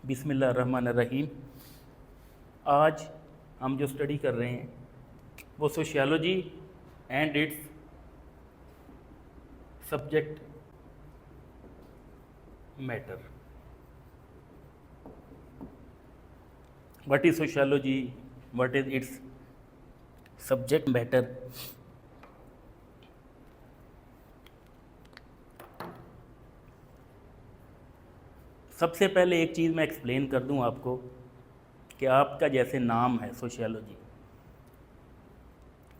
बिस्मिल्लाहिर्रहमानिर्रहीम। आज हम जो स्टडी कर रहे हैं वो sociology and it's subject matter. What is sociology, what is it's subject matter. सबसे पहले एक चीज़ मैं एक्सप्लेन कर दूं आपको कि आपका जैसे नाम है सोशियोलॉजी,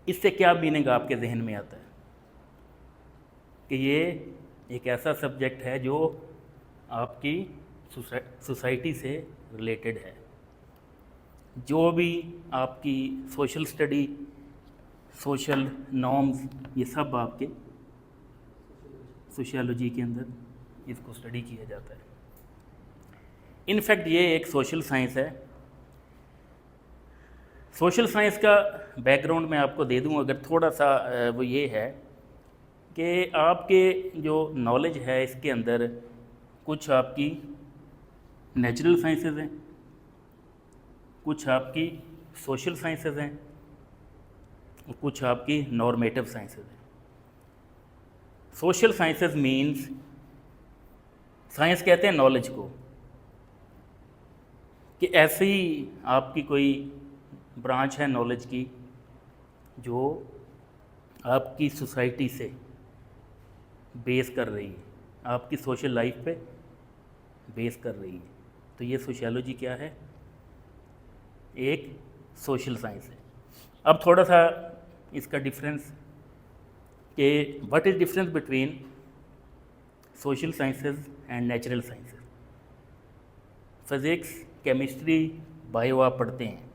इससे क्या मीनिंग आपके जहन में आता है कि ये एक ऐसा सब्जेक्ट है जो आपकी सोसाइटी से रिलेटेड है। जो भी आपकी सोशल स्टडी, सोशल नॉर्म्स, ये सब आपके सोशियोलॉजी के अंदर इसको स्टडी किया जाता है। इनफैक्ट ये एक सोशल साइंस है। सोशल साइंस का बैकग्राउंड मैं आपको दे दूं अगर थोड़ा सा, वो ये है कि आपके जो नॉलेज है इसके अंदर कुछ आपकी नेचुरल साइंसेज हैं, कुछ आपकी सोशल साइंसेज हैं और कुछ आपकी नॉर्मेटिव साइंसेज हैं। सोशल साइंसेज मीन्स, साइंस कहते हैं नॉलेज को, कि ऐसी आपकी कोई ब्रांच है नॉलेज की जो आपकी सोसाइटी से बेस कर रही है, आपकी सोशल लाइफ पे बेस कर रही है। तो ये सोशियोलॉजी क्या है? एक सोशल साइंस है। अब थोड़ा सा इसका डिफरेंस कि what is difference between social sciences and natural sciences. Physics, chemistry, bio आप पढ़ते हैं,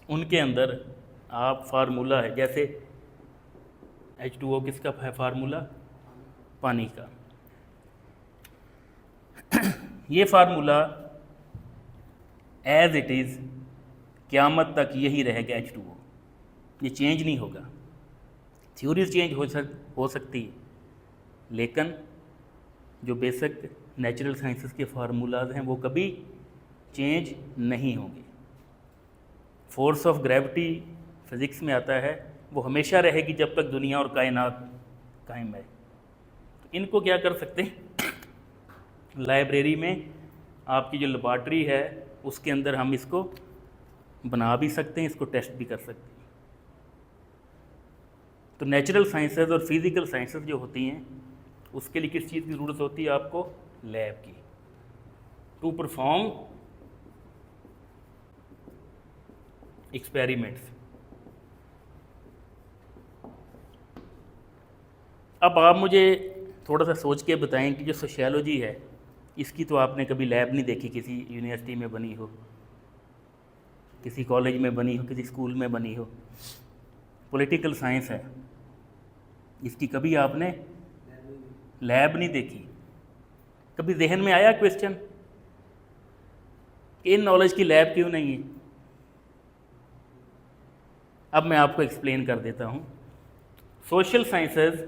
उनके अंदर आप फार्मूला है, जैसे H2O किसका है फार्मूला? पानी का। ये फार्मूला एज इट इज़ क़यामत तक यही रहेगा H2O, ये चेंज नहीं होगा। थ्योरीज चेंज हो सकती है, लेकिन जो बेसिक नेचुरल साइंसेस के फार्मूलाज हैं वो कभी चेंज नहीं होंगे। फोर्स ऑफ ग्रेविटी फिज़िक्स में आता है, वो हमेशा रहेगी जब तक दुनिया और कायनात कायम है। इनको क्या कर सकते हैं, लाइब्रेरी में आपकी जो लेबॉर्ट्री है उसके अंदर हम इसको बना भी सकते हैं, इसको टेस्ट भी कर सकते हैं। तो नेचुरल साइंसेज और फिज़िकल साइंसेज जो होती हैं उसके लिए किस चीज़ की ज़रूरत होती है आपको? लैब की, टू परफॉर्म एक्सपेरिमेंट्स। अब आप मुझे थोड़ा सा सोच के बताएं कि जो सोशियोलॉजी है इसकी तो आपने कभी लैब नहीं देखी, किसी यूनिवर्सिटी में बनी हो, किसी कॉलेज में बनी हो, किसी स्कूल में बनी हो। पॉलिटिकल साइंस है, इसकी कभी आपने लैब नहीं देखी। कभी जहन में आया क्वेश्चन कि इन नॉलेज की लैब क्यों नहीं है? अब मैं आपको एक्सप्लेन कर देता हूँ। सोशल साइंसेज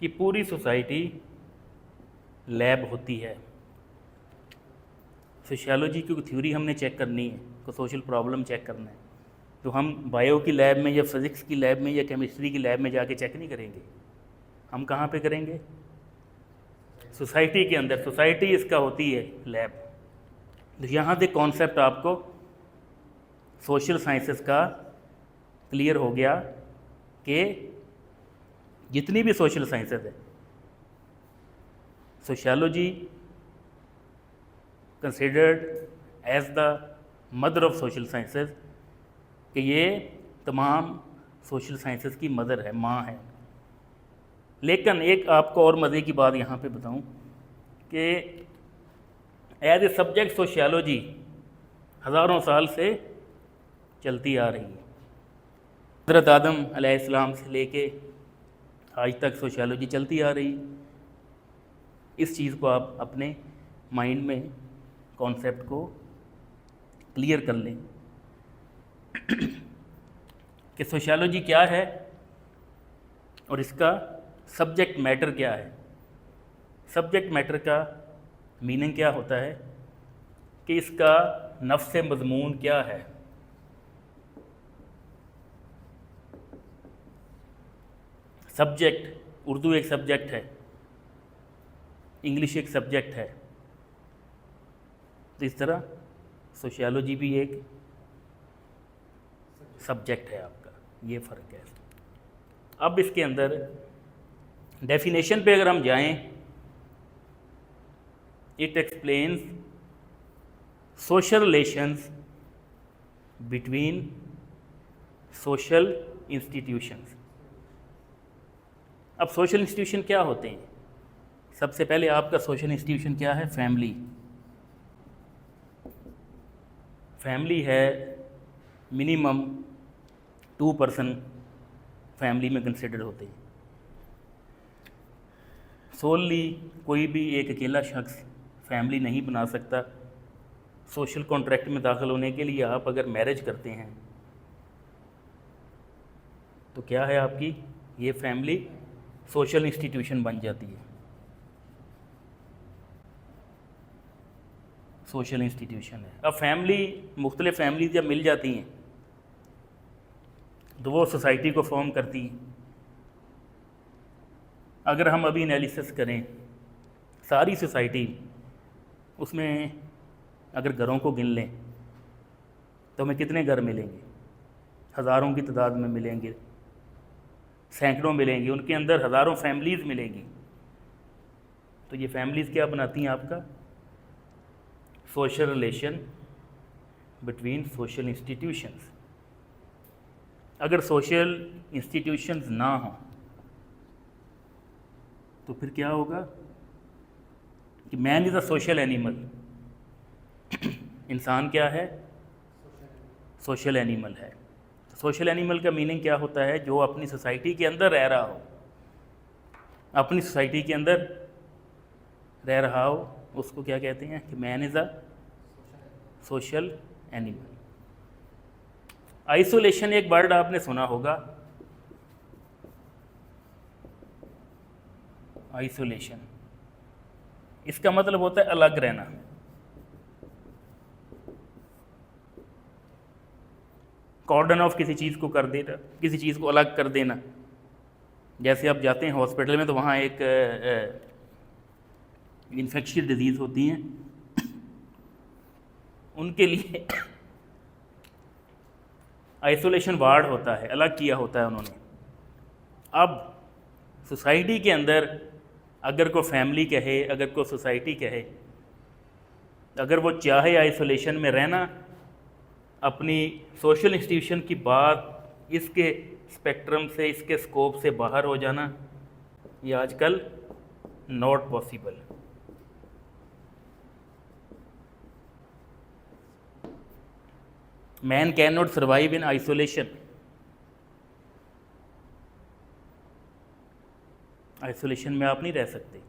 की पूरी सोसाइटी लैब होती है। सोशियोलॉजी की थ्योरी हमने चेक करनी है, को सोशल प्रॉब्लम चेक करना है, तो हम बायो की लैब में या फिज़िक्स की लैब में या केमिस्ट्री की लैब में जाके चेक नहीं करेंगे। हम कहाँ पे करेंगे? सोसाइटी के अंदर। सोसाइटी इसका होती है लैब। तो यहाँ से कॉन्सेप्ट आपको सोशल साइंसेस का क्लियर हो गया कि जितनी भी सोशल साइंसेस है, sociology considered as the mother of social sciences, कि ये तमाम सोशल साइंसेस की मदर है, माँ है। लेकिन एक आपको और मज़े की बात यहाँ पे बताऊँ कि एज ए सब्जेक्ट सोशियोलॉजी हज़ारों साल से चलती आ रही है। हज़रत आदम अलैहिस्सलाम से लेके आज तक सोशियोलॉजी चलती आ रही है। इस चीज़ को आप अपने माइंड में कॉन्सेप्ट को क्लियर कर लें कि सोशियोलॉजी क्या है और इसका सब्जेक्ट मैटर क्या है। सब्जेक्ट मैटर का मीनिंग क्या होता है कि इसका नफ्स मज़मून क्या है। सब्जेक्ट, उर्दू एक सब्जेक्ट है, इंग्लिश एक सब्जेक्ट है, तो इस तरह सोशियोलॉजी भी एक सब्जेक्ट है आपका, ये फ़र्क है। अब इसके अंदर डेफिनेशन पे अगर हम जाएं, it explains social relations between social institutions. अब सोशल इंस्टीट्यूशन क्या होते हैं? सबसे पहले आपका सोशल इंस्टीट्यूशन क्या है? फैमिली। फैमिली है, मिनिमम 2 पर्सन फैमिली में कंसिडर होते हैं। सोलली कोई भी एक अकेला शख्स फैमिली नहीं बना सकता। सोशल कॉन्ट्रैक्ट में दाखिल होने के लिए आप अगर मैरिज करते हैं तो क्या है आपकी ये फैमिली सोशल इंस्टीट्यूशन बन जाती है, सोशल इंस्टीट्यूशन है। अब फैमिली, मुख्तलिफ फैमिली जब मिल जाती हैं तो वो सोसाइटी को फॉर्म करती हैं। अगर हम अभी एनालिसिस करें सारी सोसाइटी, उसमें अगर घरों को गिन लें तो हमें कितने घर मिलेंगे? हज़ारों की तादाद में मिलेंगे, सैकड़ों मिलेंगे, उनके अंदर हज़ारों फैमिलीज़ मिलेंगी। तो ये फैमिलीज़ क्या बनाती हैं? आपका social relation between social institutions. अगर सोशल इंस्टीट्यूशंस ना हों तो फिर क्या होगा कि man is a social animal. इंसान क्या है? सोशल एनिमल है। सोशल एनिमल का मीनिंग क्या होता है? जो अपनी सोसाइटी के अंदर रह रहा हो, अपनी सोसाइटी के अंदर रह रहा हो, उसको क्या कहते हैं कि man is a social animal. Isolation एक वर्ड आपने सुना होगा। आइसोलेशन, इसका मतलब होता है अलग रहना। कॉर्डन ऑफ किसी चीज़ को कर देना, किसी चीज़ को अलग कर देना। जैसे आप जाते हैं हॉस्पिटल में तो वहाँ एक इन्फेक्शियस डिजीज़ होती हैं, उनके लिए आइसोलेशन वार्ड होता है, अलग किया होता है उन्होंने। अब सोसाइटी के अंदर अगर कोई फैमिली कहे, अगर कोई सोसाइटी कहे, अगर वो चाहे आइसोलेशन में रहना, अपनी सोशल इंस्टीट्यूशन की बात इसके स्पेक्ट्रम से, इसके स्कोप से बाहर हो जाना, ये आजकल not possible. Man can not survive in isolation. Isolation में आप नहीं रह सकते,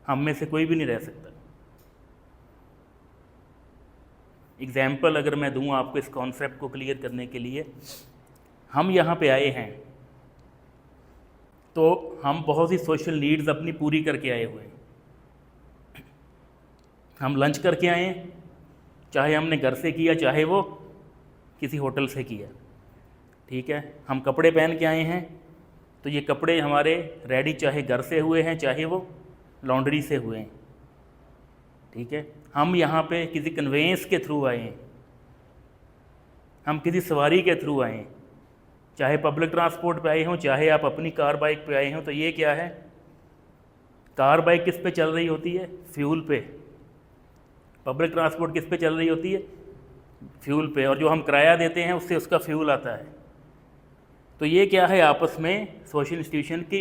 हम में से कोई भी नहीं रह सकता। एग्जाम्पल अगर मैं दूं आपको इस कॉन्सेप्ट को क्लियर करने के लिए, हम यहाँ पे आए हैं तो हम बहुत सी सोशल नीड्स अपनी पूरी करके आए हुए हैं। हम लंच करके आए हैं, चाहे हमने घर से किया, चाहे वो किसी होटल से किया, ठीक है। हम कपड़े पहन के आए हैं तो ये कपड़े हमारे रेडी चाहे घर से हुए हैं, चाहे वो लॉन्ड्री से हुए हैं, ठीक है। हम यहाँ पे किसी कन्वेंस के थ्रू आए हैं, हम किसी सवारी के थ्रू आए हैं, चाहे पब्लिक ट्रांसपोर्ट पे आए हों, चाहे आप अपनी कार बाइक पे आए हों। तो ये क्या है? कार बाइक किस पे चल रही होती है? फ्यूल पे। पब्लिक ट्रांसपोर्ट किस पे चल रही होती है? फ्यूल पे। और जो हम किराया देते हैं उससे उसका फ्यूल आता है। तो ये क्या है? आपस में सोशल इंस्टीट्यूशन की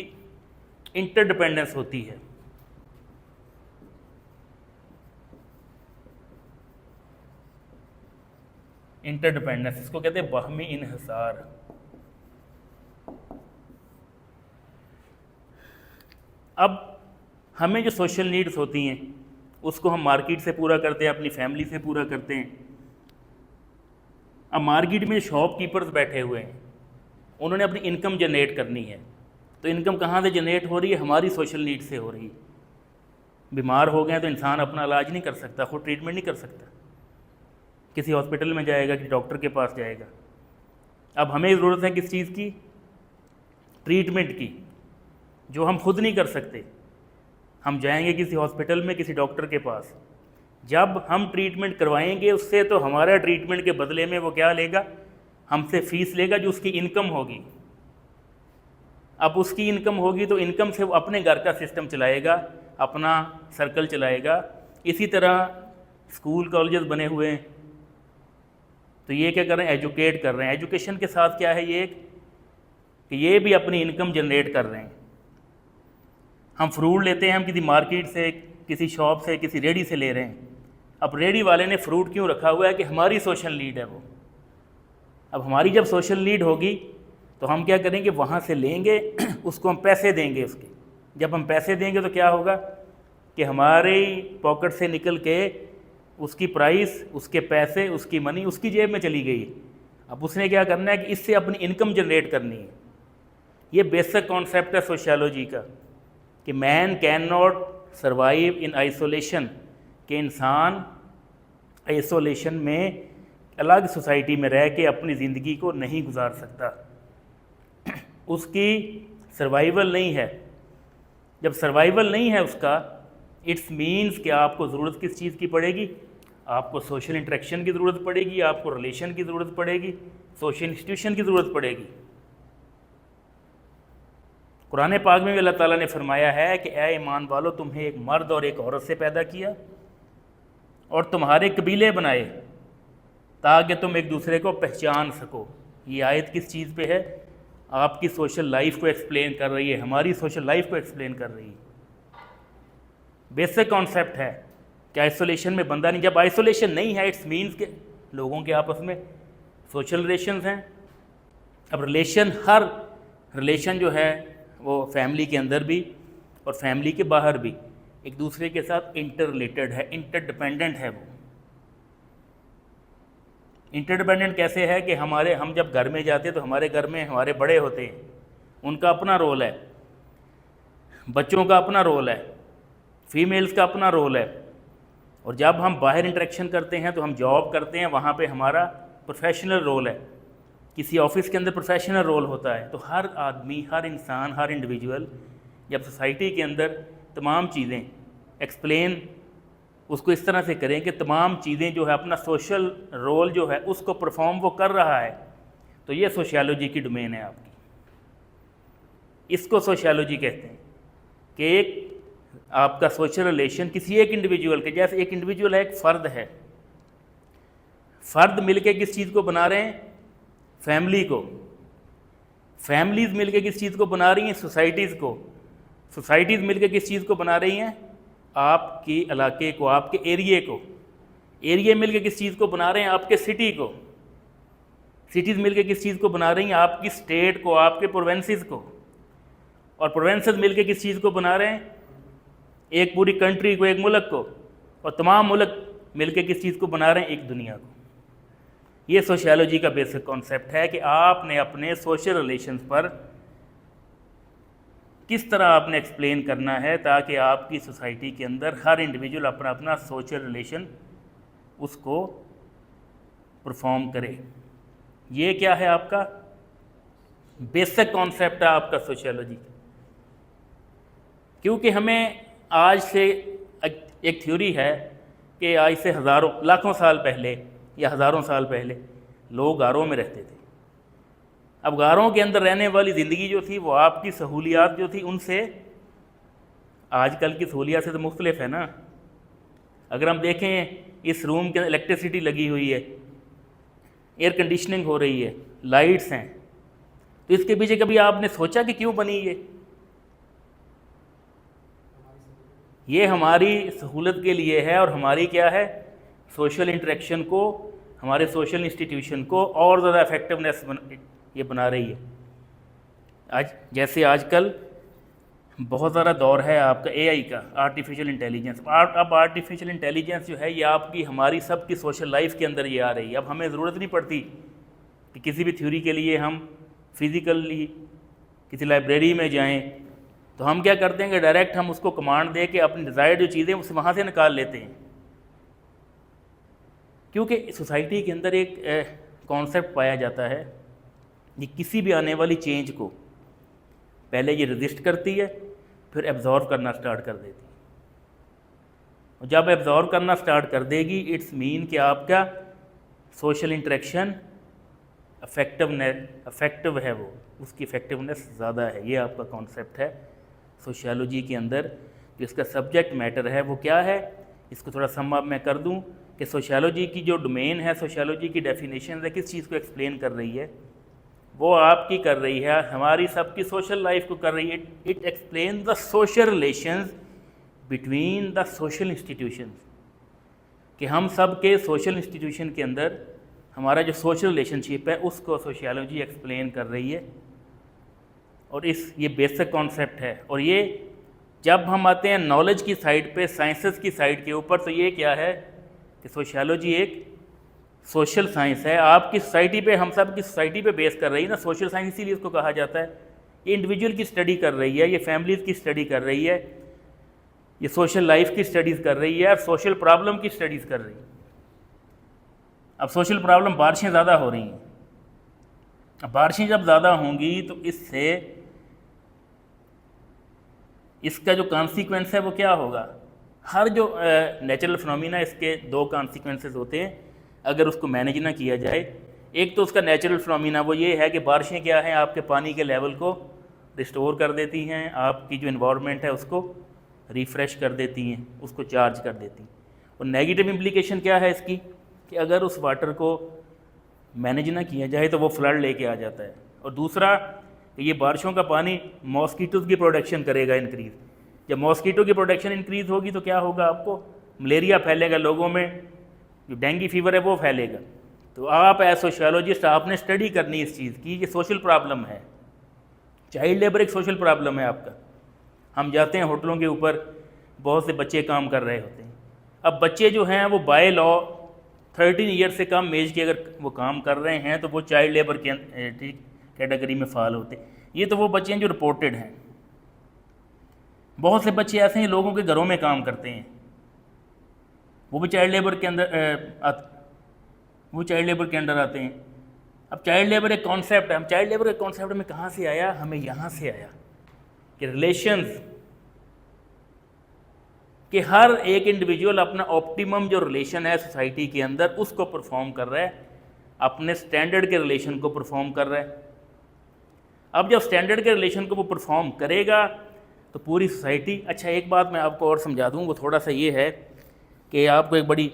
इंटरडिपेंडेंस होती है। इंटरडिपेंडेंस, इसको कहते हैं बाहमी इन्हिसार। अब हमें जो सोशल नीड्स होती हैं उसको हम मार्केट से पूरा करते हैं, अपनी फैमिली से पूरा करते हैं। अब मार्केट में शॉपकीपर्स बैठे हुए हैं, उन्होंने अपनी इनकम जनरेट करनी है, तो इनकम कहाँ से जनरेट हो रही है? हमारी सोशल नीड से हो रही है। बीमार हो गए तो इंसान अपना इलाज नहीं कर सकता, खुद ट्रीटमेंट नहीं कर सकता, किसी हॉस्पिटल में जाएगा कि डॉक्टर के पास जाएगा। अब हमें ज़रूरत है किस चीज़ की? ट्रीटमेंट की, जो हम खुद नहीं कर सकते। हम जाएंगे किसी हॉस्पिटल में, किसी डॉक्टर के पास, जब हम ट्रीटमेंट करवाएंगे उससे, तो हमारा ट्रीटमेंट के बदले में वो क्या लेगा? हमसे फ़ीस लेगा, जो उसकी इनकम होगी। अब उसकी इनकम होगी तो इनकम से वो अपने घर का सिस्टम चलाएगा, अपना सर्कल चलाएगा। इसी तरह स्कूल कॉलेजेस बने हुए हैं, तो ये क्या कर रहे हैं? एजुकेट कर रहे हैं। एजुकेशन के साथ क्या है ये कि ये भी अपनी इनकम जनरेट कर रहे हैं। हम फ्रूट लेते हैं, हम किसी मार्केट से, किसी शॉप से, किसी रेडी से ले रहे हैं। अब रेडी वाले ने फ्रूट क्यों रखा हुआ है? कि हमारी सोशल नीड है वो। अब हमारी जब सोशल नीड होगी तो हम क्या करेंगे? वहाँ से लेंगे, उसको हम पैसे देंगे उसके। जब हम पैसे देंगे तो क्या होगा कि हमारे पॉकेट से निकल के उसकी प्राइस, उसके पैसे, उसकी मनी उसकी जेब में चली गई। अब उसने क्या करना है कि इससे अपनी इनकम जनरेट करनी है। ये बेसिक कॉन्सेप्ट है सोशियोलॉजी का कि man can not survive in isolation, कि इंसान आइसोलेशन में, अलग सोसाइटी में रह के अपनी ज़िंदगी को नहीं गुजार सकता, उसकी सर्वाइवल नहीं है। जब सर्वाइवल नहीं है उसका, इट्स मीन्स कि आपको ज़रूरत किस चीज़ की पड़ेगी? आपको सोशल इंटरेक्शन की ज़रूरत पड़ेगी, आपको रिलेशन की ज़रूरत पड़ेगी, सोशल इंस्टीट्यूशन की ज़रूरत पड़ेगी। कुरान पाक में भी अल्लाह ताला ने फरमाया है कि ऐ ईमान वालो, तुम्हें एक मर्द और एक औरत से पैदा किया और तुम्हारे कबीले बनाए ताकि तुम एक दूसरे को पहचान सको। ये आयत किस चीज़ पे है? आपकी सोशल लाइफ को एक्सप्लेन कर रही है, हमारी सोशल लाइफ को एक्सप्लेन कर रही है। बेसिक कॉन्सेप्ट है कि आइसोलेशन में बंदा नहीं। जब आइसोलेशन नहीं है, इट्स मीन्स के लोगों के आपस में सोशल रिलेशंस हैं। अब रिलेशन, हर रिलेशन जो है वो फैमिली के अंदर भी और फैमिली के बाहर भी एक दूसरे के साथ इंटर रिलेटेड है, इंटरडिपेंडेंट है। वो इंटरडिपेंडेंट कैसे है कि हम जब घर में जाते हैं तो हमारे घर में हमारे बड़े होते हैं, उनका अपना रोल है, बच्चों का अपना रोल है, फीमेल्स का अपना रोल है। और जब हम बाहर इंटरेक्शन करते हैं तो हम जॉब करते हैं, वहाँ पे हमारा प्रोफेशनल रोल है, किसी ऑफिस के अंदर प्रोफेशनल रोल होता है। तो हर आदमी, हर इंसान, हर इंडिविजुअल जब सोसाइटी के अंदर तमाम चीज़ें एक्सप्लेन उसको इस तरह से करें कि तमाम चीज़ें जो है अपना सोशल रोल जो है उसको परफॉर्म वो कर रहा है, तो ये सोशियोलॉजी की डोमेन है आपकी। इसको सोशियोलॉजी कहते हैं कि एक आपका सोशल रिलेशन किसी एक इंडिविजुअल के, जैसे एक इंडिविजुअल है, एक फ़र्द है, फ़र्द मिलके किस चीज़ को बना रहे हैं? फैमिली को। फैमिलीज़ मिलके किस चीज़ को बना रही हैं? सोसाइटीज़ को। सोसाइटीज़ मिलके किस चीज़ को बना रही हैं? आपकी इलाके को, आपके एरिए को। एरिए मिलके किस चीज़ को बना रहे हैं? आपके सिटी को। सिटीज़ मिलके किस चीज़ को बना रही हैं? आपकी स्टेट को, आपके प्रोवेंसेस को। और प्रोवेंसेस मिलके किस चीज़ को बना रहे हैं? एक पूरी कंट्री को, एक मुल्क को। और तमाम मुल्क मिलके किस चीज़ को बना रहे हैं? एक दुनिया को। ये सोशियोलॉजी का बेसिक कॉन्सेप्ट है कि आपने अपने सोशल रिलेशंस पर किस तरह आपने एक्सप्लेन करना है ताकि आपकी सोसाइटी के अंदर हर इंडिविजुअल अपना अपना सोशल रिलेशन उसको परफॉर्म करे। ये क्या है? आपका बेसिक कॉन्सेप्ट है आपका सोशियोलॉजी। क्योंकि हमें आज से एक थ्योरी है कि आज से हज़ारों, लाखों साल पहले या हज़ारों साल पहले लोग गारों में रहते थे। अब गारों के अंदर रहने वाली ज़िंदगी जो थी वो आपकी सहूलियात जो थी उनसे, आजकल की सहूलियात से तो मुख्तलिफ है ना। अगर हम देखें, इस रूम के अंदर इलेक्ट्रिसिटी लगी हुई है, एयर कंडीशनिंग हो रही है, लाइट्स हैं, तो इसके पीछे कभी आपने सोचा कि क्यों बनी ये हमारी सहूलत के लिए है। और हमारी क्या है? सोशल इंटरेक्शन को, हमारे सोशल इंस्टीट्यूशन को और ज़्यादा इफेक्टिवनेस ये बना रही है। आज जैसे आजकल बहुत ज़्यादा दौर है आपका एआई का, आर्टिफिशियल इंटेलिजेंस। अब आर्टिफिशियल इंटेलिजेंस जो है ये आपकी, हमारी सब की सोशल लाइफ के अंदर ये आ रही है। अब हमें ज़रूरत नहीं पड़ती कि किसी भी थ्योरी के लिए हम फिज़िकली किसी लाइब्रेरी में जाएं तो हम क्या करते हैं कि डायरेक्ट हम उसको कमांड दे के अपनी डिज़ायर्ड जो चीज़ें उसे वहाँ से निकाल लेते हैं, क्योंकि सोसाइटी के अंदर एक कॉन्सेप्ट पाया जाता है कि किसी भी आने वाली चेंज को पहले ये रजिस्ट करती है, फिर एब्जॉर्व करना स्टार्ट कर देती है। और जब एब्जॉर्व करना स्टार्ट कर देगी, इट्स मीन कि आपका सोशल इंटरेक्शन अफेक्टिव है, वो उसकी इफ़ेक्टिवनेस ज़्यादा है। ये आपका कॉन्सेप्ट है सोशियोलॉजी के अंदर। जो इसका सब्जेक्ट मैटर है वो क्या है, इसको थोड़ा सम अप मैं कर दूं कि सोशियोलॉजी की जो डोमेन है, सोशियोलॉजी की डेफिनेशन है, किस चीज़ को एक्सप्लेन कर रही है, वो आपकी कर रही है, हमारी सबकी सोशल लाइफ को कर रही है। It explain the social relations between the social institutions, कि हम सब के सोशल इंस्टीट्यूशन के अंदर हमारा जो सोशल रिलेशनशिप है उसको सोशियोलॉजी एक्सप्लेन कर रही है। और ये बेसिक कॉन्सेप्ट है। और ये जब हम आते हैं नॉलेज की साइड पे, साइंसेस की साइड के ऊपर, तो ये क्या है कि सोशियोलॉजी एक सोशल साइंस है। आपकी सोसाइटी पे, हम सब की सोसाइटी पे बेस कर रही है ना सोशल साइंस, इसीलिए इसको कहा जाता है। ये इंडिविजुअल की स्टडी कर रही है, ये फैमिलीज़ की स्टडी कर रही है, ये सोशल लाइफ की स्टडीज़ कर रही है, और सोशल प्रॉब्लम की स्टडीज़ कर रही है। अब सोशल प्रॉब्लम, बारिशें ज़्यादा हो रही हैं, अब बारिशें जब ज़्यादा होंगी तो इससे इसका जो कॉन्सिक्वेंस है वो क्या होगा। हर जो नेचुरल फिनोमिना, इसके दो कॉन्सिक्वेंसेस होते हैं अगर उसको मैनेज ना किया जाए। एक तो उसका नेचुरल फिनोमिना वो ये है कि बारिशें क्या हैं, आपके पानी के लेवल को रिस्टोर कर देती हैं, आपकी जो इन्वायरमेंट है उसको रिफ़्रेश कर देती हैं, उसको चार्ज कर देती हैं। और नेगेटिव इम्प्लीकेशन क्या है इसकी, कि अगर उस वाटर को मैनेज ना किया जाए तो वो फ्लड लेके आ जाता है। और दूसरा, ये बारिशों का पानी मॉस्कीटोज़ की प्रोडक्शन करेगा इंक्रीज़। जब मॉस्कीटो की प्रोडक्शन इंक्रीज़ होगी तो क्या होगा, आपको मलेरिया फैलेगा लोगों में, जो डेंगू फीवर है वो फैलेगा। तो आप एज सोशियोलॉजिस्ट आपने स्टडी करनी इस चीज़ की, ये सोशल प्रॉब्लम है। चाइल्ड लेबर एक सोशल प्रॉब्लम है आपका। हम जाते हैं होटलों के ऊपर, बहुत से बच्चे काम कर रहे होते हैं। अब बच्चे जो हैं वो बाय लॉ 13 ईयर से कम एज के अगर वो काम कर रहे हैं तो वो चाइल्ड लेबर के कैटेगरी में फाल होते हैं। ये तो वो बच्चे हैं जो रिपोर्टेड हैं। बहुत से बच्चे ऐसे हैं लोगों के घरों में काम करते हैं, वो भी चाइल्ड लेबर के अंदर आते हैं। अब चाइल्ड लेबर एक कॉन्सेप्ट है, हम चाइल्ड लेबर के कॉन्सेप्ट में कहाँ से आया, हमें यहाँ से आया कि रिलेशंस, कि हर एक इंडिविजुअल अपना ऑप्टिमम जो रिलेशन है सोसाइटी के अंदर उसको परफॉर्म कर रहा है, अपने स्टैंडर्ड के रिलेशन को परफॉर्म कर रहा है। अब जब स्टैंडर्ड के रिलेशन को वो परफॉर्म करेगा तो पूरी सोसाइटी। अच्छा, एक बात मैं आपको और समझा दूँ, वो थोड़ा सा ये है कि आपको एक बड़ी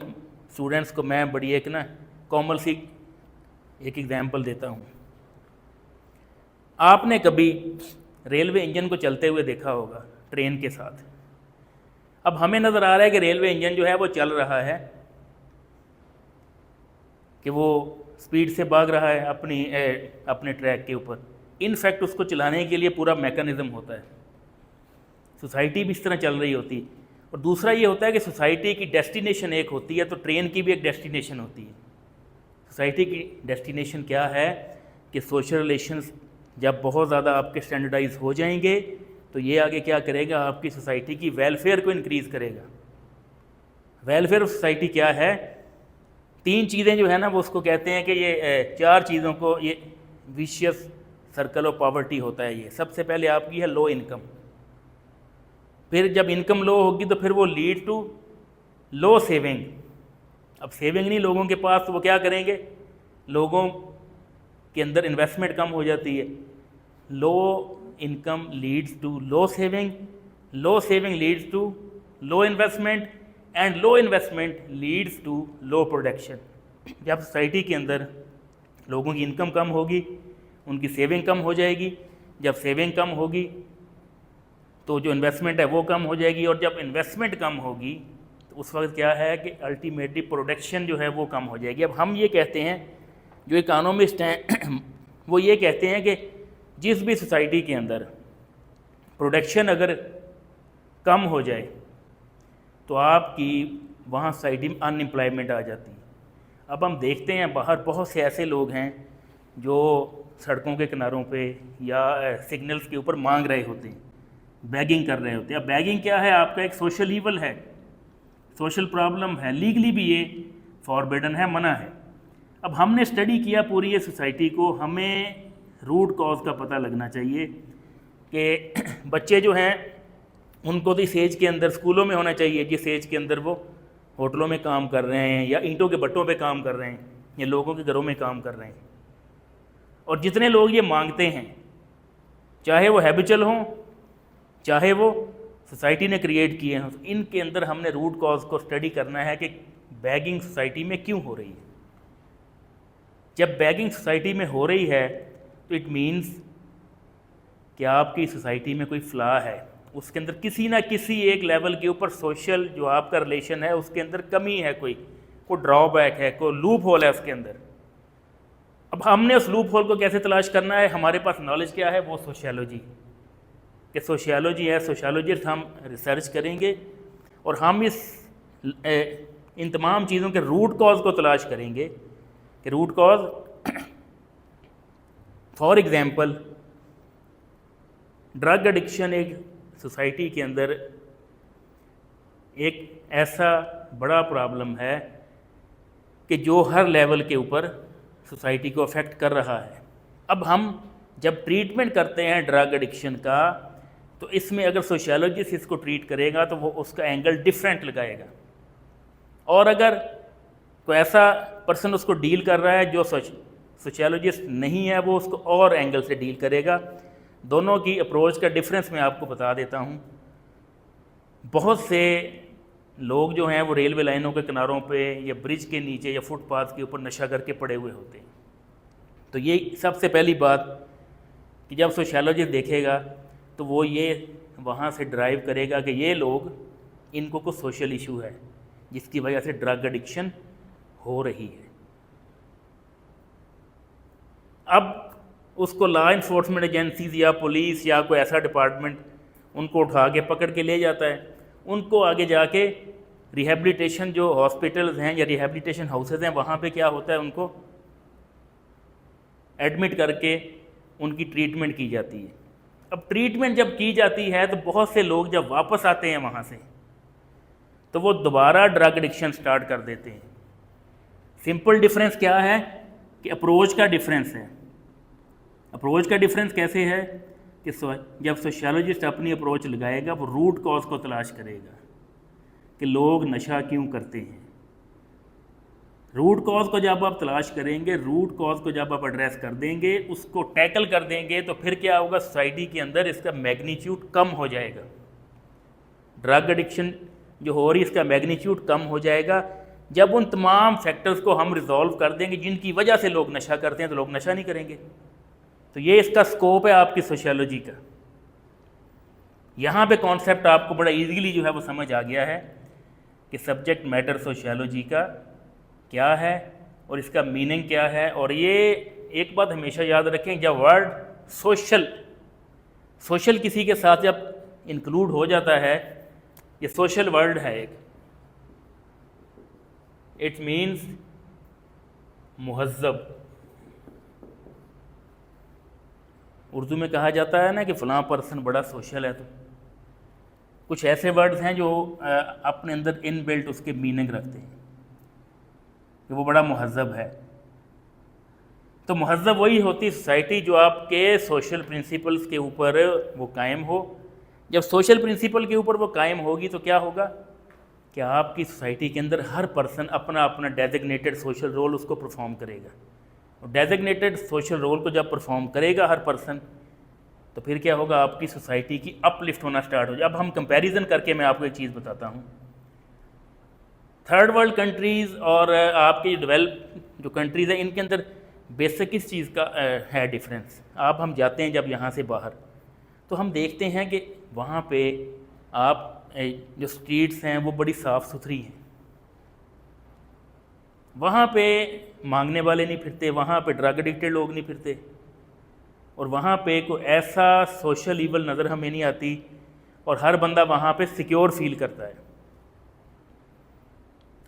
स्टूडेंट्स को मैं बड़ी एक ना कॉमन सी एक एग्जांपल देता हूँ। आपने कभी रेलवे इंजन को चलते हुए देखा होगा ट्रेन के साथ। अब हमें नज़र आ रहा है कि रेलवे इंजन जो है वो चल रहा है, कि वो स्पीड से भाग रहा है अपने ट्रैक के ऊपर। इनफैक्ट उसको चलाने के लिए पूरा मैकेनिज़्म होता है। सोसाइटी भी इस तरह चल रही होती है। और दूसरा ये होता है कि सोसाइटी की डेस्टिनेशन एक होती है, तो ट्रेन की भी एक डेस्टिनेशन होती है। सोसाइटी की डेस्टिनेशन क्या है कि सोशल रिलेशंस जब बहुत ज़्यादा आपके स्टैंडर्डाइज हो जाएंगे तो ये आगे क्या करेगा, आपकी सोसाइटी की वेलफेयर को इंक्रीज़ करेगा। वेलफेयर ऑफ सोसाइटी क्या है, 3 चीज़ें जो है ना वो उसको कहते हैं कि ये 4 चीज़ों को, ये विशियस सर्कल ऑफ पॉवर्टी होता है। ये सबसे पहले आपकी है लो इनकम, फिर जब इनकम लो होगी तो फिर वो लीड टू लो सेविंग। अब सेविंग नहीं लोगों के पास, तो वो क्या करेंगे, लोगों के अंदर इन्वेस्टमेंट कम हो जाती है। Low income leads to low saving, low saving leads to low investment, and low investment leads to low production. जब सोसाइटी के अंदर लोगों की इनकम कम होगी, उनकी सेविंग कम हो जाएगी। जब सेविंग कम होगी तो जो इन्वेस्टमेंट है वो कम हो जाएगी, और जब इन्वेस्टमेंट कम होगी तो उस वक्त क्या है कि अल्टीमेटली प्रोडक्शन जो है वो कम हो जाएगी। अब हम ये कहते हैं, जो इकोनॉमिस्ट हैं वो ये कहते हैं कि जिस भी सोसाइटी के अंदर प्रोडक्शन अगर कम हो जाए तो आपकी वहाँ सोसाइटी में अनएम्प्लॉयमेंट आ जाती है। अब हम देखते हैं बाहर बहुत से ऐसे लोग हैं जो सड़कों के किनारों पे या सिग्नल्स के ऊपर मांग रहे होते हैं, बैगिंग कर रहे होते हैं। अब बैगिंग क्या है? आपका एक सोशल ईवल है, सोशल प्रॉब्लम है, लीगली भी ये फॉरबिडन है, मना है। अब हमने स्टडी किया पूरी ये सोसाइटी को, हमें रूट कॉज का पता लगना चाहिए कि बच्चे जो हैं उनको तो इस एज के अंदर स्कूलों में होना चाहिए जिस एज के अंदर वो होटलों में काम कर रहे हैं या ईंटों के भट्टों पे काम कर रहे हैं या लोगों के घरों में काम कर रहे हैं। और जितने लोग ये मांगते हैं, चाहे वो हैबिचुअल हों चाहे वो सोसाइटी ने क्रिएट किए हैं, इनके अंदर हमने रूट कॉज को स्टडी करना है कि बैगिंग सोसाइटी में क्यों हो रही है। जब बैगिंग सोसाइटी में हो रही है तो इट मीन्स कि आपकी सोसाइटी में कोई फ्लॉ है, उसके अंदर किसी ना किसी एक लेवल के ऊपर सोशल जो आपका रिलेशन है उसके अंदर कमी है, कोई ड्रॉबैक है, कोई लूप होल है उसके अंदर। अब हमने उस लूप होल को कैसे तलाश करना है? हमारे पास नॉलेज क्या है? वो सोशियोलॉजी, कि सोशियोलॉजी है, सोशियोलॉजिस्ट हम रिसर्च करेंगे और हम इन तमाम चीज़ों के रूट कॉज को तलाश करेंगे कि root cause, for example drug addiction एक सोसाइटी के अंदर एक ऐसा बड़ा प्रॉब्लम है कि जो हर लेवल के ऊपर सोसाइटी को अफेक्ट कर रहा है। अब हम जब ट्रीटमेंट करते हैं ड्रग एडिक्शन का, तो इसमें अगर सोशियोलॉजिस्ट इसको ट्रीट करेगा तो वो उसका एंगल डिफरेंट लगाएगा, और अगर कोई ऐसा पर्सन उसको डील कर रहा है जो सोशियोलॉजिस्ट नहीं है, वो उसको और एंगल से डील करेगा। दोनों की अप्रोच का डिफरेंस मैं आपको बता देता हूँ। बहुत से लोग जो हैं वो रेलवे लाइनों के किनारों पे या ब्रिज के नीचे या फुटपाथ के ऊपर नशा करके पड़े हुए होते हैं। तो ये सबसे पहली बात कि जब सोशियोलॉजिस्ट देखेगा तो वो ये वहाँ से ड्राइव करेगा कि ये लोग, इनको कुछ सोशल इशू है जिसकी वजह से ड्रग एडिक्शन हो रही है। अब उसको लॉ इन्फोर्समेंट एजेंसीज या पुलिस या कोई ऐसा डिपार्टमेंट उनको उठा के पकड़ के ले जाता है, उनको आगे जाके रिहैबिलिटेशन जो हॉस्पिटल्स हैं या रिहैबिलिटेशन हाउसेज हैं वहाँ पे क्या होता है, उनको एडमिट करके उनकी ट्रीटमेंट की जाती है। अब ट्रीटमेंट जब की जाती है तो बहुत से लोग जब वापस आते हैं वहाँ से तो वो दोबारा ड्रग एडिक्शन स्टार्ट कर देते हैं। सिंपल डिफरेंस क्या है कि अप्रोच का डिफरेंस है। अप्रोच का डिफरेंस कैसे है कि जब सोशियोलॉजिस्ट अपनी अप्रोच लगाएगा वो रूट कॉज को तलाश करेगा कि लोग नशा क्यों करते हैं। रूट कॉज को जब आप तलाश करेंगे, रूट कॉज को जब आप एड्रेस कर देंगे, उसको टैकल कर देंगे, तो फिर क्या होगा, सोसाइटी के अंदर इसका मैग्नीट्यूड कम हो जाएगा। ड्रग एडिक्शन जो हो रही है इसका मैग्नीट्यूड कम हो जाएगा जब उन तमाम फैक्टर्स को हम रिजॉल्व कर देंगे जिनकी वजह से लोग नशा करते हैं, तो लोग नशा नहीं करेंगे। तो ये इसका स्कोप है आपकी सोशियोलॉजी का। यहाँ पे कॉन्सेप्ट आपको बड़ा इजीली जो है वो समझ आ गया है कि सब्जेक्ट मैटर सोशियोलॉजी का क्या है और इसका मीनिंग क्या है। और ये एक बात हमेशा याद रखें, जब वर्ड सोशल किसी के साथ जब इंक्लूड हो जाता है, ये सोशल वर्ड है एक, इट मीन्स मुहज़्ज़ब। उर्दू में कहा जाता है ना कि फ़लाँ पर्सन बड़ा सोशल है। तो कुछ ऐसे वर्ड्स हैं जो अपने अंदर इनबिल्ट उसके मीनिंग रखते हैं कि वो बड़ा मुहज़्ज़ब है। तो मुहज़्ज़ब वही होती सोसाइटी जो आपके सोशल प्रिंसिपल्स के ऊपर वो कायम हो। जब सोशल प्रिंसिपल के ऊपर वो कायम होगी तो क्या होगा कि आपकी सोसाइटी के अंदर हर पर्सन अपना अपना डेजिग्नेटेड सोशल रोल उसको परफॉर्म करेगा। और डेजिग्नेटेड सोशल रोल को जब परफॉर्म करेगा हर पर्सन, तो फिर क्या होगा, आपकी सोसाइटी की अपलिफ्ट होना स्टार्ट हो जाए। अब हम कंपैरिजन करके मैं आपको एक चीज़ बताता हूँ। थर्ड वर्ल्ड कंट्रीज़ और आपकी डेवलप जो कंट्रीज़ हैं, इनके अंदर बेसिक इस चीज़ का है डिफरेंस। आप हम जाते हैं जब यहाँ से बाहर, तो हम देखते हैं कि वहाँ पे आप जो स्ट्रीट्स हैं वो बड़ी साफ़ सुथरी हैं। वहाँ पे मांगने वाले नहीं फिरते, वहाँ पे ड्रग एडिक्टेड लोग नहीं फिरते, और वहाँ पे कोई ऐसा सोशल ईवल नज़र हमें नहीं आती, और हर बंदा वहाँ पे सिक्योर फील करता है।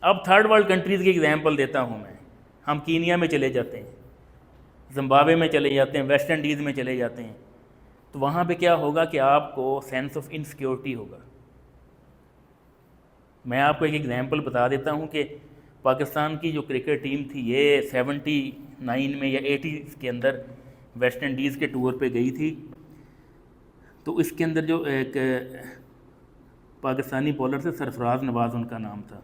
अब थर्ड वर्ल्ड कंट्रीज़ की एग्जांपल देता हूँ मैं। हम कीनिया में चले जाते हैं। जिम्बाब्वे में चले जाते हैं, वेस्ट इंडीज़ में चले जाते हैं, तो वहाँ पे क्या होगा कि आपको सेंस ऑफ इनसिक्योरिटी होगा। मैं आपको एक एग्जांपल बता देता हूँ कि पाकिस्तान की जो क्रिकेट टीम थी ये 79 में या 80 के अंदर वेस्ट इंडीज़ के टूर पे गई थी। तो इसके अंदर जो एक पाकिस्तानी बॉलर थे, सरफराज नवाज़ उनका नाम था,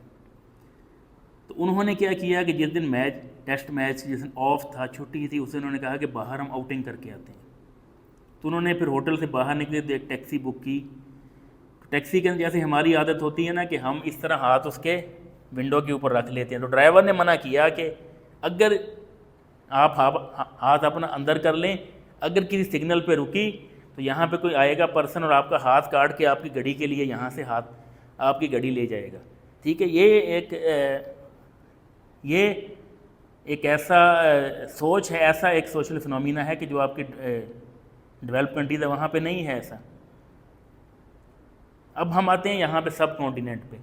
तो उन्होंने क्या किया कि जिस दिन मैच, टेस्ट मैच जिस दिन ऑफ था, छुट्टी थी, उस दिन उन्होंने कहा कि बाहर हम आउटिंग करके आते हैं। तो उन्होंने फिर होटल से बाहर निकले तो एक टैक्सी बुक की। टैक्सी के अंदर जैसे हमारी आदत होती है ना कि हम इस तरह हाथ उसके विंडो के ऊपर रख लेते हैं, तो ड्राइवर ने मना किया कि अगर आप हाथ अपना अंदर कर लें, अगर किसी सिग्नल पे रुकी तो यहाँ पे कोई आएगा पर्सन और आपका हाथ काट के आपकी गाड़ी के लिए यहाँ से हाथ आपकी गाड़ी ले जाएगा। ठीक है, ये एक ऐसा सोच है, ऐसा एक सोशल फिनोमिना है कि जो आपकी डेवलप कंट्रीज है वहाँ पे नहीं है ऐसा। अब हम आते हैं यहाँ पे सब कॉन्टिनेंट पे।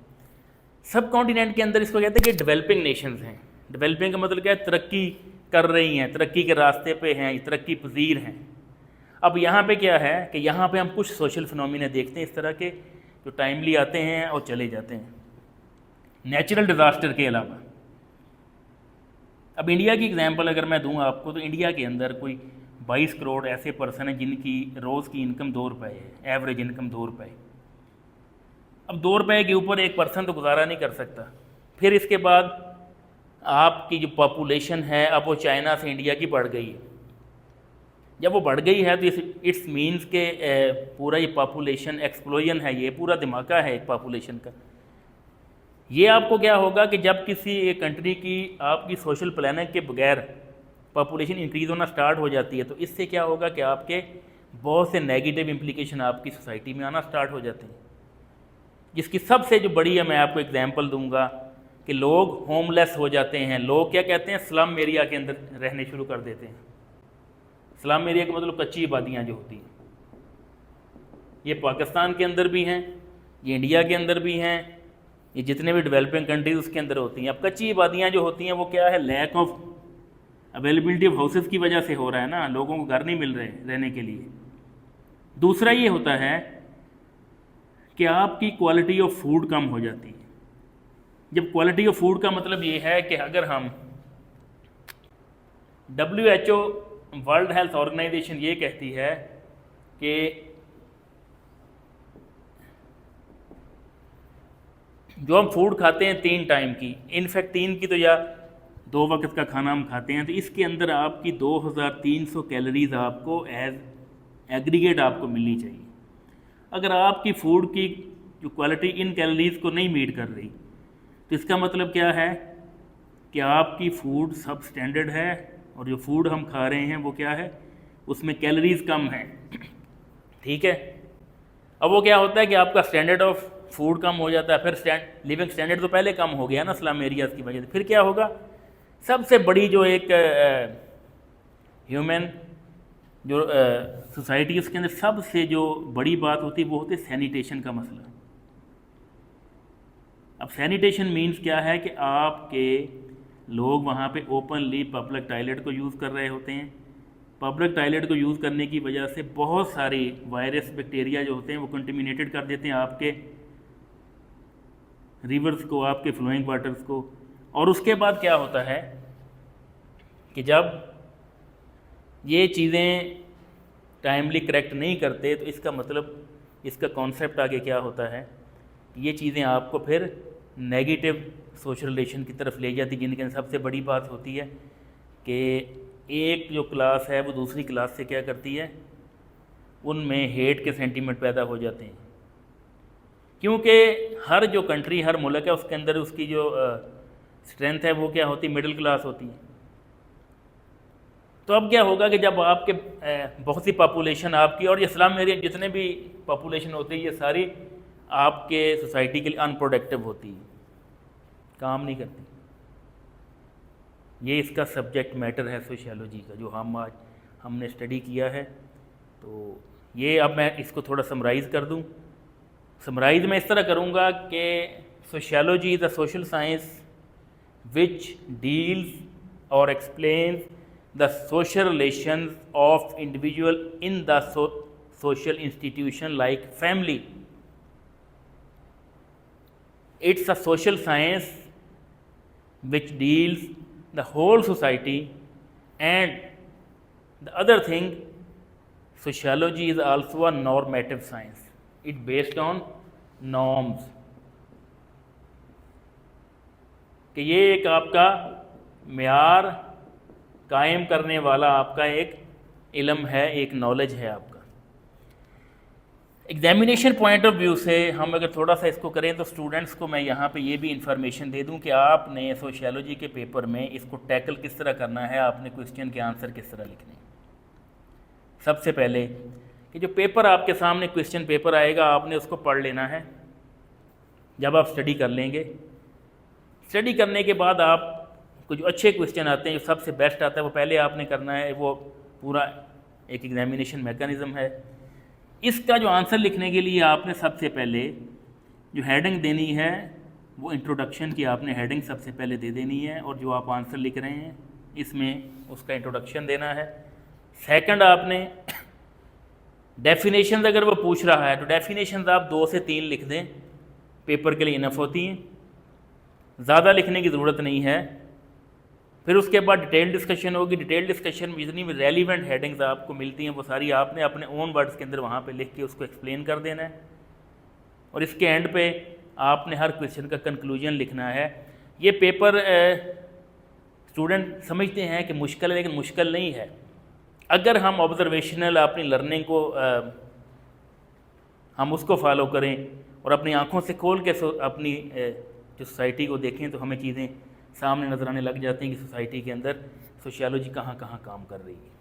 सब कॉन्टिनेंट के अंदर इसको कहते हैं कि डेवलपिंग नेशंस हैं। डेवलपिंग का मतलब क्या है? तरक्की कर रही हैं, तरक्की के रास्ते पे हैं, तरक्की पजीर हैं। अब यहाँ पे क्या है कि यहाँ पे हम कुछ सोशल फिनोमिना देखते हैं इस तरह के, जो टाइमली आते हैं और चले जाते हैं, नेचुरल डिज़ास्टर के अलावा। अब इंडिया की एग्जांपल अगर मैं दूं आपको, तो इंडिया के अंदर कोई 22 करोड़ ऐसे पर्सन हैं जिनकी रोज़ की इनकम 2 रुपये है, एवरेज इनकम 2 रुपये। अब 2 रुपये के ऊपर एक पर्सन तो गुजारा नहीं कर सकता। फिर इसके बाद आपकी जो पॉपुलेशन है, अब वो चाइना से इंडिया की बढ़ गई है। जब वो बढ़ गई है तो इट्स मीन्स के पूरा ये पॉपुलेशन एक्सप्लोजन है, ये पूरा धमाका है एक पॉपुलेशन का। ये आपको क्या होगा कि जब किसी एक कंट्री की आपकी सोशल प्लानिंग के बगैर पॉपुलेशन इंक्रीज़ होना स्टार्ट हो जाती है, तो इससे क्या होगा कि आपके बहुत से नेगेटिव इम्प्लीकेशन आपकी सोसाइटी में आना स्टार्ट हो जाते हैं। जिसकी सबसे जो बड़ी है, मैं आपको एग्जांपल दूंगा कि लोग होमलेस हो जाते हैं। लोग क्या कहते हैं? स्लम एरिया के अंदर रहने शुरू कर देते हैं। स्लम एरिया का मतलब कच्ची आबादियाँ जो होती हैं, ये पाकिस्तान के अंदर भी हैं, ये इंडिया के अंदर भी हैं, ये जितने भी डेवलपिंग कंट्रीज उसके अंदर होती हैं। अब कच्ची आबादियाँ जो होती हैं वो क्या है? Lack of availability of houses की वजह से हो रहा है ना, लोगों को घर नहीं मिल रहे रहने के लिए। दूसरा ये होता है कि आपकी क्वालिटी ऑफ फूड कम हो जाती है। जब क्वालिटी ऑफ फूड का मतलब ये है कि अगर हम WHO वर्ल्ड हेल्थ ऑर्गेनाइजेशन ये कहती है कि जो हम फूड खाते हैं 3 टाइम की, इनफैक्ट 3 की तो या 2 वक्त का खाना हम खाते हैं, तो इसके अंदर आपकी 2300 कैलोरीज आपको एज एग्रीगेट आपको मिलनी चाहिए। अगर आपकी फूड की जो क्वालिटी इन कैलोरीज को नहीं मीट कर रही, तो इसका मतलब क्या है कि आपकी फूड सब स्टैंडर्ड है और जो फूड हम खा रहे हैं वो क्या है? उसमें कैलोरीज कम है। ठीक है, अब वो क्या होता है कि आपका स्टैंडर्ड ऑफ फूड कम हो जाता है, फिर लिविंग स्टैंडर्ड तो पहले कम हो गया ना स्लम एरियाज़ की वजह से। फिर क्या होगा? सबसे बड़ी जो एक ह्यूमन जो सोसाइटी, उसके अंदर सबसे जो बड़ी बात होती है वो होती है सैनिटेशन का मसला। अब सैनिटेशन मीन्स क्या है कि आपके लोग वहाँ पे ओपनली पब्लिक टॉयलेट को यूज़ कर रहे होते हैं। पब्लिक टॉयलेट को यूज़ करने की वजह से बहुत सारे वायरस बैक्टीरिया जो होते हैं वो कंटेमिनेटेड कर देते हैं आपके रिवर्स को, आपके फ्लोइंग वाटर्स को। और उसके बाद क्या होता है कि जब ये चीज़ें टाइमली करेक्ट नहीं करते, तो इसका मतलब, इसका कॉन्सेप्ट आगे क्या होता है, ये चीज़ें आपको फिर नेगेटिव सोशल रिलेशन की तरफ ले जाती, जिनके अंदर सबसे बड़ी बात होती है कि एक जो क्लास है वो दूसरी क्लास से क्या करती है, उनमें हेट के सेंटीमेंट पैदा हो जाते हैं। क्योंकि हर जो कंट्री, हर मुल्क है, उसके अंदर उसकी जो स्ट्रेंथ है वो क्या होती है? मिडिल क्लास होती है। तो अब क्या होगा कि जब आपके बहुत सी पॉपुलेशन आपकी, और ये स्लम एरिया जितने भी पॉपुलेशन होती है, ये सारी आपके सोसाइटी के लिए अनप्रोडक्टिव होती है, काम नहीं करती। ये इसका सब्जेक्ट मैटर है सोशियोलॉजी का, जो हमने स्टडी किया है। तो ये अब मैं इसको थोड़ा समराइज़ कर दूं। समराइज़ मैं इस तरह करूंगा कि sociology is a social science which deals और explains the social relations of individual in the social institution like family. It's a social science which deals the whole society, and the other thing, sociology is also a normative science. It based on norms. कि ये एक आपका म्यार कायम करने वाला आपका एक इल्म है, एक नॉलेज है आपका। एग्जामिनेशन पॉइंट ऑफ व्यू से हम अगर थोड़ा सा इसको करें तो स्टूडेंट्स को मैं यहाँ पे ये भी इंफॉर्मेशन दे दूँ कि आपने सोशियोलॉजी के पेपर में इसको टैकल किस तरह करना है, आपने क्वेश्चन के आंसर किस तरह लिखने हैं। सबसे पहले कि जो पेपर आपके सामने क्वेश्चन पेपर आएगा, आपने उसको पढ़ लेना है। जब आप स्टडी कर लेंगे, स्टडी करने के बाद आप कुछ अच्छे क्वेश्चन आते हैं, जो सबसे बेस्ट आता है वो पहले आपने करना है। वो पूरा एक एग्जामिनेशन मैकेनिज़्म है। इसका जो आंसर लिखने के लिए आपने सबसे पहले जो हेडिंग देनी है वो इंट्रोडक्शन की आपने हेडिंग सबसे पहले दे देनी है, और जो आप आंसर लिख रहे हैं इसमें उसका इंट्रोडक्शन देना है। सेकंड, आपने डेफिनेशंस अगर वो पूछ रहा है तो डेफिनेशंस आप 2 से 3 लिख दें, पेपर के लिए इनफ होती हैं, ज़्यादा लिखने की ज़रूरत नहीं है। फिर उसके बाद डिटेल डिस्कशन होगी। डिटेल डिस्कशन में जितनी भी रेलिवेंट हेडिंग्स आपको मिलती हैं वो सारी आपने अपने ओन वर्ड्स के अंदर वहाँ पे लिख के उसको एक्सप्लेन कर देना है, और इसके एंड पे आपने हर क्वेश्चन का कंक्लूजन लिखना है। ये पेपर स्टूडेंट समझते हैं कि मुश्किल है, लेकिन मुश्किल नहीं है। अगर हम ऑब्जर्वेशनल अपनी लर्निंग को हम उसको फॉलो करें और अपनी आँखों से खोल के अपनी जो सोसाइटी को देखें तो हमें चीज़ें सामने नज़र आने लग जाती हैं कि सोसाइटी के अंदर सोशियोलॉजी कहाँ कहाँ काम कर रही है।